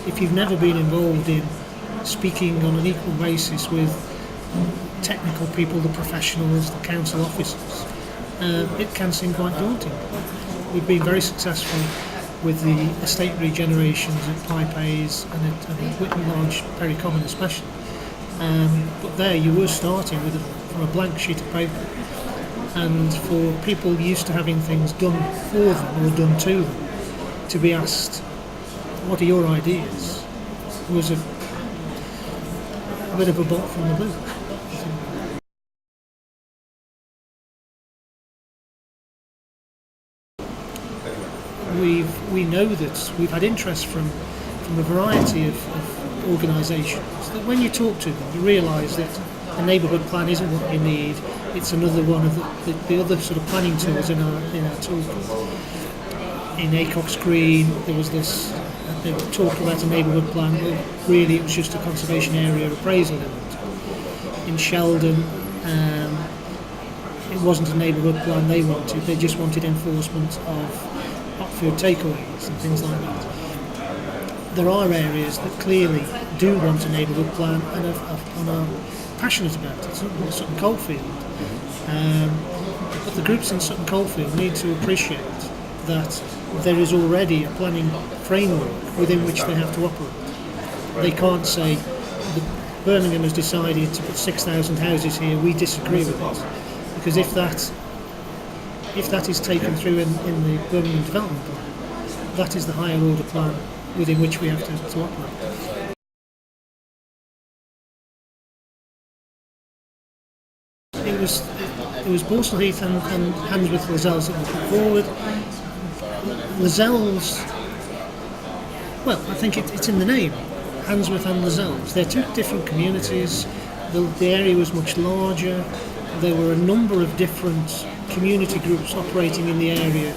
if you've never been involved in speaking on an equal basis with technical people, the professionals, the council officers, it can seem quite daunting. We've been very successful with the estate regenerations at Pipeays and at Whitton Lodge, Perry Common especially. But there you were starting from a blank sheet of paper, and for people used to having things done for them or done to them, to be asked, what are your ideas, was a bit of a bolt from the blue. We know that we've had interest from a variety of organisations, that when you talk to them you realise that a neighbourhood plan isn't what you need, it's another one of the other sort of planning tools in our toolkit. In Acox Green there was this, they talked about a neighbourhood plan, but really it was just a conservation area appraisal element. In Sheldon it wasn't a neighbourhood plan they wanted, they just wanted enforcement of hot food takeaways and things like that. There are areas that clearly do want a neighbourhood plan and are passionate about it. Sutton Coldfield. But the groups in Sutton Coldfield need to appreciate that there is already a planning framework within which they have to operate. They can't say, Birmingham has decided to put 6,000 houses here, we disagree with it. Because if that is taken through in the Birmingham Development Plan, that is the higher order plan within which we have to operate. It was Borsall Heath and Handsworth Lascelles that were put forward. Lascelles, well, I think it's in the name, Handsworth and Lascelles. They're two different communities. The area was much larger. There were a number of different community groups operating in the area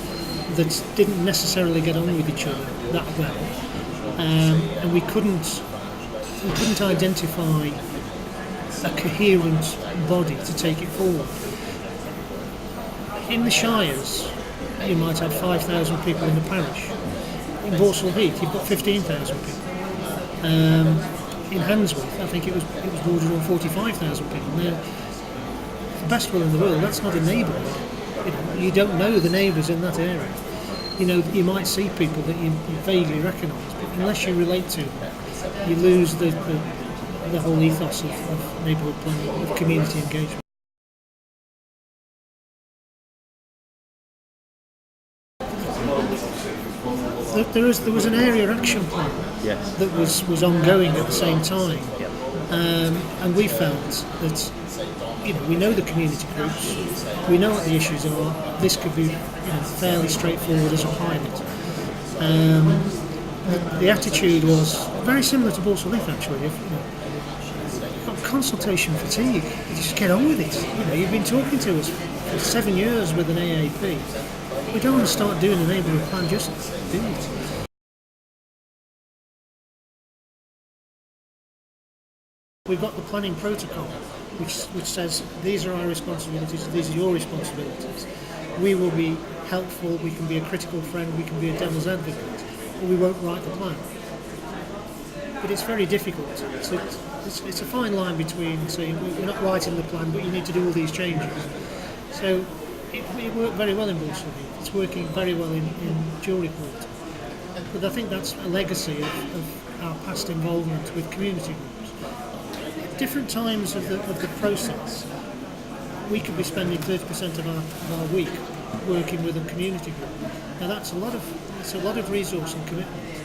that didn't necessarily get on with each other that well, and we couldn't identify a coherent body to take it forward. In the Shires, you might have 5,000 people in the parish. In Borsall Heath, you've got 15,000 people. In Handsworth, I think it was bordered on 45,000 people. Now, the best will in the world, that's not a neighbourhood. You don't know the neighbours in that area. You might see people that you vaguely recognise, but unless you relate to them, you lose the whole ethos of neighbourhood planning, of community engagement. There was an area action plan that was ongoing at the same time, and we felt that we know the community groups, we know what the issues are. This could be fairly straightforward as a pilot. The attitude was very similar to Borsall Heath actually. You've got consultation fatigue. You just get on with it. You've been talking to us for 7 years with an AAP. We don't want to start doing a neighbourhood plan, just do it. We've got the planning protocol, which says these are our responsibilities, these are your responsibilities. We will be helpful, we can be a critical friend, we can be a devil's advocate, but we won't write the plan. But it's very difficult. It's a fine line between saying we're not writing the plan, but you need to do all these changes. So it worked very well in Borsall Heath. It's working very well in Jewelleryport. But I think that's a legacy of our past involvement with community groups. Different times of the process, we could be spending 30% of our week working with a community group. Now that's a lot of resource and commitment.